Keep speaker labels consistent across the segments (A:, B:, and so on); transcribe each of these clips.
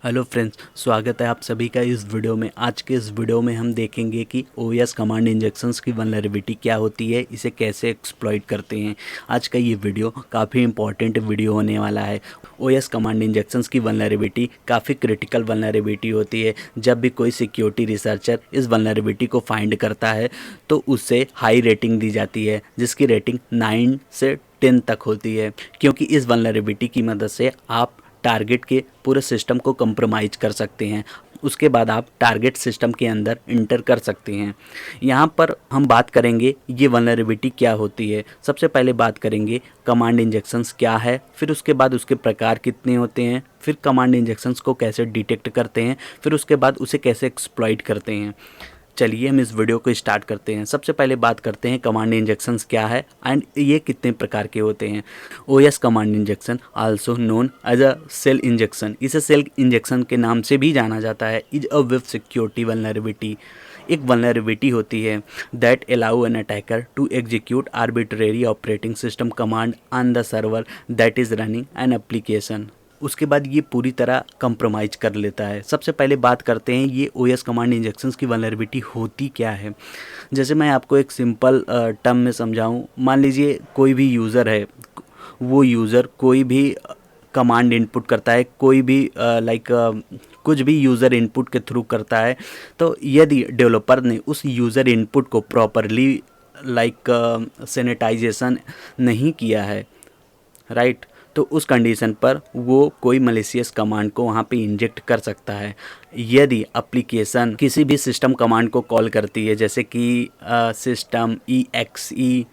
A: Hello friends, स्वागत है आप सभी का इस वीडियो में। आज के इस वीडियो में हम देखेंगे कि ओएस कमांड इंजेक्शंस की वल्नरेबिलिटी क्या होती है, इसे कैसे एक्सप्लॉइट करते हैं। आज का ये वीडियो काफ़ी इंपॉर्टेंट वीडियो होने वाला है। ओएस कमांड इंजेक्शंस की वल्नरेबिलिटी काफ़ी क्रिटिकल वल्नरेबिलिटी होती है। जब भी कोई सिक्योरिटी रिसर्चर इस वल्नरेबिलिटी को फाइंड करता है तो उससे हाई रेटिंग दी जाती है, जिसकी रेटिंग 9 से 10 तक होती है, क्योंकि इस वल्नरेबिलिटी की मदद से आप टारगेट के पूरे सिस्टम को कंप्रोमाइज़ कर सकते हैं। उसके बाद आप टारगेट सिस्टम के अंदर इंटर कर सकते हैं। यहाँ पर हम बात करेंगे ये वल्नरेबिलिटी क्या होती है। सबसे पहले बात करेंगे कमांड इंजेक्शंस क्या है, फिर उसके बाद उसके प्रकार कितने होते हैं, फिर कमांड इंजेक्शंस को कैसे डिटेक्ट करते हैं, फिर उसके बाद उसे कैसे एक्सप्लॉइट करते हैं। चलिए हम इस वीडियो को स्टार्ट करते हैं। सबसे पहले बात करते हैं कमांड इंजेक्शंस क्या है एंड ये कितने प्रकार के होते हैं। OS command injection also known as a shell injection, इसे सेल इंजेक्शन के नाम से भी जाना जाता है। Is a web security vulnerability, एक वल्नरेबिलिटी होती है that allow an attacker to execute arbitrary operating system command on the server that is running an application. उसके बाद ये पूरी तरह कंप्रोमाइज़ कर लेता है। सबसे पहले बात करते हैं ये ओएस कमांड इंजेक्शंस की वल्नरेबिलिटी होती क्या है। जैसे मैं आपको एक सिंपल टर्म में समझाऊं, मान लीजिए कोई भी यूज़र है, वो यूज़र कोई भी कमांड इनपुट करता है, कोई भी कुछ भी यूज़र इनपुट के थ्रू करता है, तो यदि डेवलपर ने उस यूज़र इनपुट को प्रॉपरली सैनिटाइजेशन नहीं किया है, राइट, तो उस कंडीशन पर वो कोई मलिशियस कमांड को वहाँ पे इंजेक्ट कर सकता है। यदि एप्लीकेशन किसी भी सिस्टम कमांड को कॉल करती है, जैसे कि सिस्टम EXE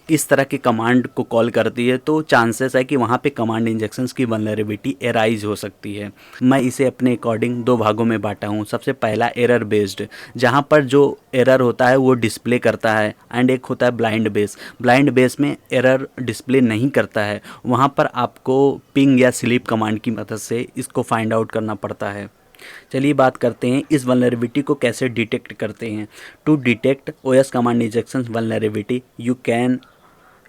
A: इस तरह के कमांड को कॉल करती है, तो चांसेस है कि वहाँ पे कमांड इंजेक्शंस की वल्नरेबिलिटी एराइज हो सकती है। मैं इसे अपने अकॉर्डिंग दो भागों में बांटा हूँ। सबसे पहला एरर बेस्ड, जहाँ पर जो एरर होता है वो डिस्प्ले करता है, एंड एक होता है ब्लाइंड बेस। ब्लाइंड बेस में एरर डिस्प्ले नहीं करता है, वहाँ पर आपको पिंग या स्लीप कमांड की मदद से इसको फाइंड आउट करना पड़ता है। चलिए बात करते हैं इस वल्नरेबिलिटी को कैसे डिटेक्ट करते हैं। To detect OS command injection vulnerability you can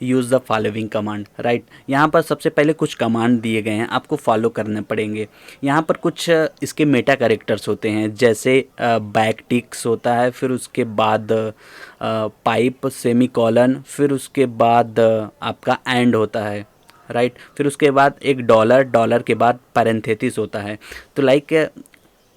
A: use the following command, right. यहाँ पर सबसे पहले कुछ कमांड दिए गए हैं, आपको फॉलो करने पड़ेंगे। यहाँ पर कुछ इसके मेटा कैरेक्टर्स होते हैं, जैसे बैक टिक्स होता है, फिर उसके बाद पाइप सेमीकोलन, फिर उसके बाद आपका एंड होता है, राइट। फिर उसके बाद एक डॉलर, डॉलर के बाद पैरेंथेसिस होता है। तो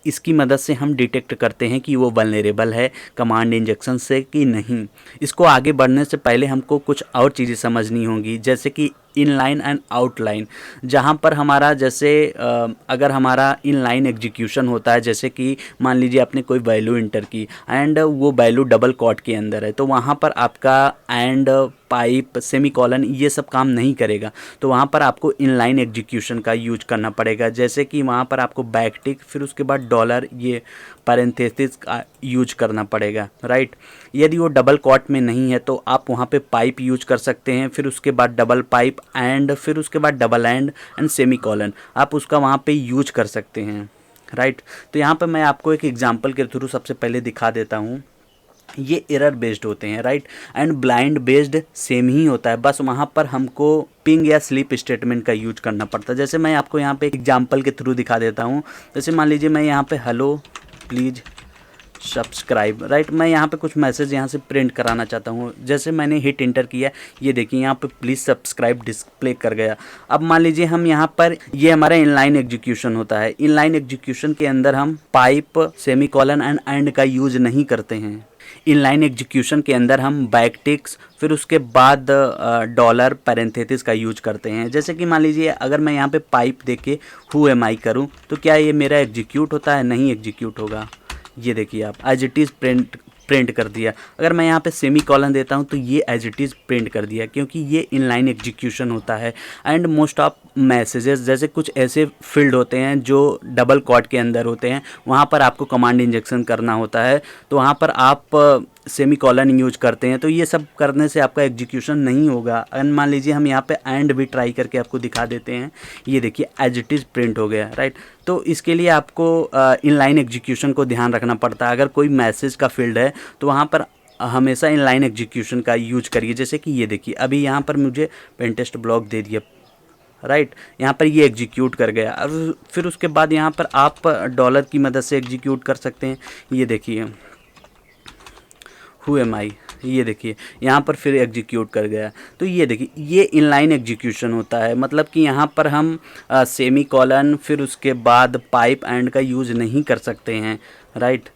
A: इसकी मदद से हम डिटेक्ट करते हैं कि वो वल्नरेबल है कमांड इंजेक्शन से कि नहीं। इसको आगे बढ़ने से पहले हमको कुछ और चीज़ें समझनी होंगी, जैसे कि इनलाइन एंड आउटलाइन। जहाँ पर हमारा जैसे अगर हमारा इनलाइन एग्जीक्यूशन होता है, जैसे कि मान लीजिए आपने कोई वैल्यू इंटर की एंड वो वैल्यू डबल कॉट के अंदर है, तो वहाँ पर आपका एंड, पाइप, सेमीकोलन ये सब काम नहीं करेगा। तो वहाँ पर आपको इनलाइन एग्जीक्यूशन का यूज करना पड़ेगा, जैसे कि वहाँ पर आपको बैकटिक, फिर उसके बाद डॉलर, ये पैरेंथेसिस का यूज करना पड़ेगा, राइट। यदि वो डबल कॉट में नहीं है तो आप वहाँ पे पाइप यूज कर सकते हैं, फिर उसके बाद डबल पाइप एंड, फिर उसके बाद डबल एंड सेमीकोलन आप उसका वहाँ पे यूज कर सकते हैं, राइट। तो यहाँ पे मैं आपको एक एग्जांपल के थ्रू सबसे पहले दिखा देता हूँ। ये एरर बेस्ड होते हैं, right, and blind based same ही होता है, बस वहाँ पर हमको पिंग या स्लीप स्टेटमेंट का यूज करना पड़ता है। जैसे मैं आपको यहाँ पे एक एग्जांपल के थ्रू दिखा देता हूँ। जैसे मान लीजिए मैं यहाँ पे हेलो प्लीज़ सब्सक्राइब, राइट, मैं यहाँ पे कुछ मैसेज यहाँ से प्रिंट कराना चाहता हूँ। जैसे मैंने हिट इंटर किया, ये देखिए यहाँ पे प्लीज़ सब्सक्राइब डिस्प्ले कर गया। अब मान लीजिए हम यहाँ पर, ये हमारा इनलाइन एग्जीक्यूशन होता है। इनलाइन एग्जीक्यूशन के अंदर हम पाइप, सेमीकोलन एंड का यूज नहीं करते हैं। इनलाइन एग्जीक्यूशन के अंदर हम बैकटिक्स, फिर उसके बाद डॉलर, पैरेंथेसिस का यूज करते हैं। जैसे कि मान लीजिए अगर मैं यहाँ पे पाइप देख के हु एम आई करूँ, तो क्या ये मेरा एग्जीक्यूट होता है? नहीं एग्जीक्यूट होगा। ये देखिए आप एज इट इज़ प्रिंट कर दिया। अगर मैं यहाँ पे सेमी कॉलन देता हूँ तो ये एज इट इज़ प्रिंट कर दिया, क्योंकि ये इनलाइन एग्जीक्यूशन होता है। एंड मोस्ट ऑफ मैसेजेस, जैसे कुछ ऐसे फील्ड होते हैं जो डबल कॉट के अंदर होते हैं, वहाँ पर आपको कमांड इंजेक्शन करना होता है, तो वहाँ पर आप सेमी कॉलन यूज करते हैं, तो ये सब करने से आपका एग्जीक्यूशन नहीं होगा। एंड मान लीजिए हम यहाँ पे एंड भी ट्राई करके आपको दिखा देते हैं। ये देखिए एज इट इज़ प्रिंट हो गया, राइट। तो इसके लिए आपको इनलाइन एग्जीक्यूशन को ध्यान रखना पड़ता है। अगर कोई मैसेज का फील्ड है तो वहाँ पर हमेशा इनलाइन एग्जीक्यूशन का यूज करिए। जैसे कि ये देखिए अभी यहाँ पर मुझे पेन टेस्ट ब्लॉक दे दिया, राइट। यहाँ पर ये एग्जीक्यूट कर गया। और फिर उसके बाद यहाँ पर आप डॉलर की मदद से एग्जीक्यूट कर सकते हैं। ये देखिए हु एम आई, ये देखिए यहाँ पर फिर एग्जीक्यूट कर गया। तो ये देखिए ये इनलाइन एग्जीक्यूशन होता है, मतलब कि यहाँ पर हम सेमी कॉलन फिर उसके बाद पाइप एंड का यूज़ नहीं कर सकते हैं, राइट।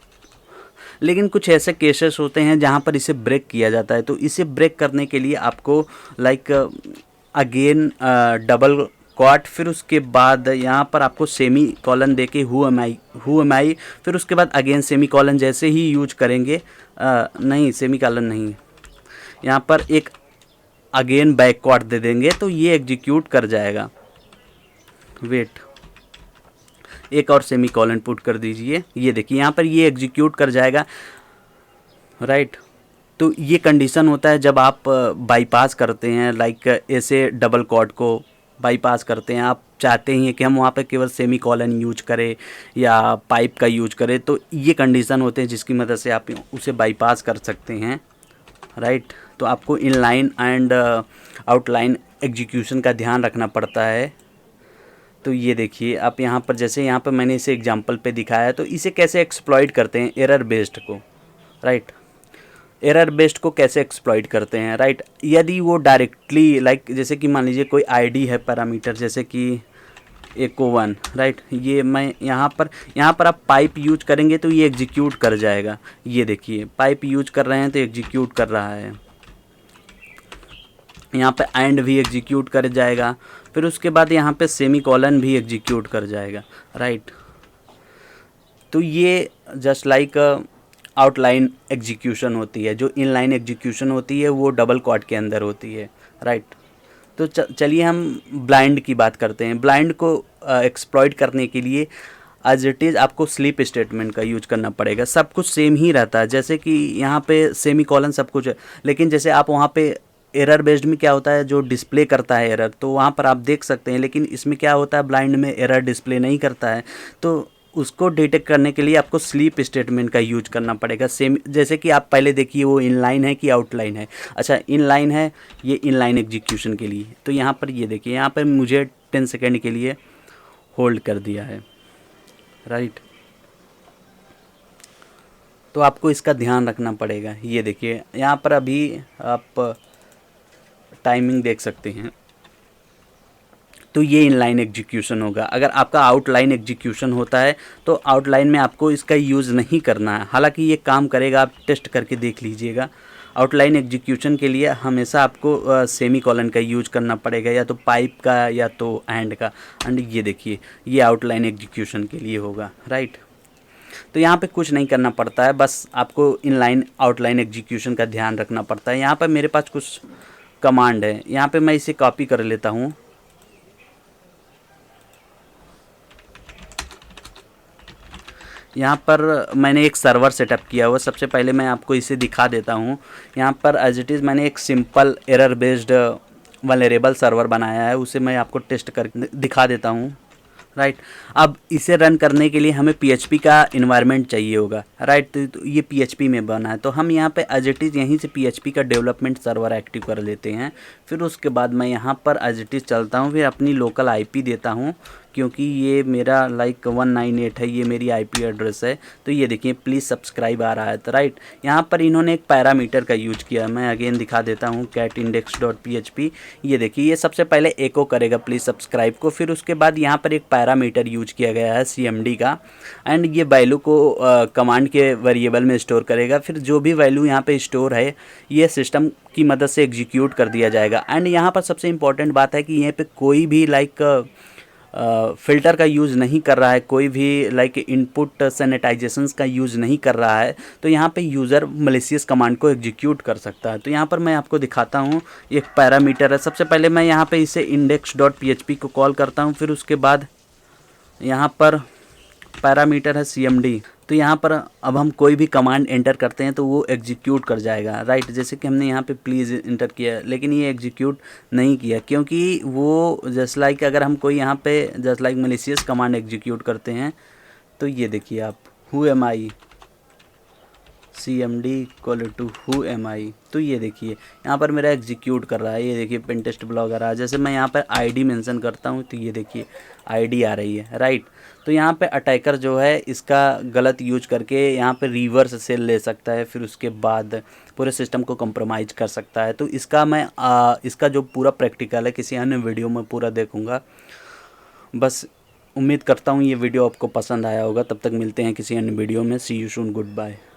A: लेकिन कुछ ऐसे केसेस होते हैं जहाँ पर इसे ब्रेक किया जाता है। तो इसे ब्रेक करने के लिए आपको लाइक अगेन डबल क्वाट, फिर उसके बाद यहाँ पर आपको सेमी कॉलन देके हु एम आई, फिर उसके बाद अगेन सेमी कॉलन जैसे ही यूज करेंगे, नहीं सेमी कॉलन नहीं, यहाँ पर एक अगेन बैक क्वाट दे देंगे तो ये एग्जीक्यूट कर जाएगा। वेट, एक और सेमी कॉलन पुट कर दीजिए, ये देखिए यहाँ पर ये एग्जीक्यूट कर जाएगा, राइट। तो ये कंडीशन होता है जब आप बाईपास करते हैं, लाइक ऐसे डबल क्वाड को बाईपास करते हैं, आप चाहते हैं कि हम वहाँ पे केवल सेमी कॉलन यूज करें या पाइप का यूज करें, तो ये कंडीशन होते हैं जिसकी मदद से आप उसे बाईपास कर सकते हैं, राइट। तो आपको इनलाइन एंड आउटलाइन एग्जीक्यूशन का ध्यान रखना पड़ता है। तो ये देखिए आप यहाँ पर, जैसे यहाँ पर मैंने इसे एग्जांपल पे दिखाया, तो इसे कैसे एक्सप्लॉइट करते हैं एरर बेस्ड को, राइट। एरर बेस्ड को कैसे एक्सप्लॉइट करते हैं, राइट। यदि वो डायरेक्टली लाइक जैसे कि मान लीजिए कोई आईडी है पैरामीटर, जैसे कि echo1, राइट। ये मैं यहाँ पर आप पाइप यूज करेंगे तो ये एग्जीक्यूट कर जाएगा। ये देखिए पाइप यूज कर रहे हैं तो एग्जीक्यूट कर रहा है। यहाँ पे एंड भी एग्जीक्यूट कर जाएगा, फिर उसके बाद यहाँ पे सेमी कॉलन भी एग्जीक्यूट कर जाएगा, राइट। तो ये जस्ट लाइक आउटलाइन एग्जीक्यूशन होती है। जो इनलाइन एग्जीक्यूशन होती है वो डबल क्वाड के अंदर होती है, राइट। तो चलिए हम ब्लाइंड की बात करते हैं। ब्लाइंड को एक्सप्लॉइट करने के लिए एज इट इज़ आपको स्लीप स्टेटमेंट का यूज करना पड़ेगा। सब कुछ सेम ही रहता है, जैसे कि यहाँ पे सेमी कॉलन सब कुछ है, लेकिन जैसे आप वहाँ पे एरर बेस्ड में क्या होता है, जो डिस्प्ले करता है एरर, तो वहाँ पर आप देख सकते हैं, लेकिन इसमें क्या होता है ब्लाइंड में एरर डिस्प्ले नहीं करता है। तो उसको डिटेक्ट करने के लिए आपको स्लीप स्टेटमेंट का यूज करना पड़ेगा। सेम जैसे कि आप पहले देखिए वो इनलाइन है कि आउटलाइन है। अच्छा इनलाइन है, ये इनलाइन एग्जीक्यूशन के लिए। तो यहाँ पर ये देखिए, यहाँ पर मुझे 10 सेकेंड के लिए होल्ड कर दिया है, राइट। तो आपको इसका ध्यान रखना पड़ेगा। ये देखिए यहाँ पर अभी आप टाइमिंग देख सकते हैं, तो ये इनलाइन एग्जीक्यूशन होगा। अगर आपका आउटलाइन एग्जीक्यूशन होता है तो आउटलाइन में आपको इसका यूज़ नहीं करना है, हालांकि ये काम करेगा, आप टेस्ट करके देख लीजिएगा। आउटलाइन एग्जीक्यूशन के लिए हमेशा आपको सेमी कॉलन का यूज करना पड़ेगा, या तो पाइप का या तो एंड का। एंड ये देखिए ये आउटलाइन एग्जीक्यूशन के लिए होगा, राइट। तो यहाँ पे कुछ नहीं करना पड़ता है, बस आपको इनलाइन आउटलाइन एग्जीक्यूशन का ध्यान रखना पड़ता है। यहाँ पर मेरे पास कुछ कमांड है, यहाँ पे मैं इसे कॉपी कर लेता हूँ। यहाँ पर मैंने एक सर्वर सेटअप किया हुआ। सबसे पहले मैं आपको इसे दिखा देता हूँ। यहाँ पर एज इट इज़ मैंने एक simple error based vulnerable server बनाया है, उसे मैं आपको टेस्ट कर दिखा देता हूँ, राइट। अब इसे रन करने के लिए हमें PHP का इन्वायरमेंट चाहिए होगा, राइट। तो ये PHP में बना है, तो हम यहाँ पे एज इट इज़ यहीं से PHP का डेवलपमेंट सर्वर एक्टिव कर लेते हैं। फिर उसके बाद मैं यहाँ पर एज इट इज़ चलता हूँ, फिर अपनी लोकल IP देता हूँ, क्योंकि ये मेरा लाइक 198 है, ये मेरी IP एड्रेस है। तो ये देखिए प्लीज़ सब्सक्राइब आ रहा है, तो राइट। यहाँ पर इन्होंने एक पैरामीटर का यूज किया, मैं अगेन दिखा देता हूँ catindex.php। ये देखिए ये सबसे पहले एको करेगा प्लीज़ सब्सक्राइब को, फिर उसके बाद यहाँ पर एक पैरामीटर यूज किया गया है CMD का, एंड ये वैल्यू को कमांड के वेरिएबल में स्टोर करेगा। फिर जो भी वैल्यू यहाँ पे स्टोर है ये सिस्टम की मदद से एग्जीक्यूट कर दिया जाएगा। एंड यहाँ पर सबसे इम्पॉर्टेंट बात है कि यहाँ पे कोई भी लाइक फ़िल्टर का यूज़ नहीं कर रहा है, कोई भी लाइक इनपुट सैनिटाइजेशंस का यूज़ नहीं कर रहा है, तो यहाँ पे यूज़र मलिशियस कमांड को एग्जीक्यूट कर सकता है। तो यहाँ पर मैं आपको दिखाता हूँ, एक पैरामीटर है। सबसे पहले मैं यहाँ पे इसे index.php को कॉल करता हूँ, फिर उसके बाद यहाँ पर पैरामीटर है CMD। तो यहाँ पर अब हम कोई भी कमांड एंटर करते हैं तो वो एग्जीक्यूट कर जाएगा, राइट। जैसे कि हमने यहाँ पे प्लीज़ इंटर किया, लेकिन ये एग्जीक्यूट नहीं किया, क्योंकि वो जस्ट लाइक अगर हम कोई यहाँ पे just like malicious command execute करते हैं, तो ये देखिए आप who am I, cmd equal to who am I। तो ये देखिए यहाँ पर मेरा एग्जीक्यूट कर रहा है, ये देखिए पिंटेस्ट ब्लॉगर आ, जैसे मैं यहाँ पर आईडी मेंशन करता हूँ तो ये देखिए आईडी आ रही है, राइट। तो यहाँ पे अटैकर जो है इसका गलत यूज करके यहाँ पे रिवर्स सेल ले सकता है, फिर उसके बाद पूरे सिस्टम को कंप्रोमाइज़ कर सकता है। तो इसका मैं इसका जो पूरा प्रैक्टिकल है किसी अन्य वीडियो में पूरा देखूँगा। बस उम्मीद करता हूँ ये वीडियो आपको पसंद आया होगा। तब तक मिलते हैं किसी अन्य वीडियो में। सी यू सून, गुड बाय।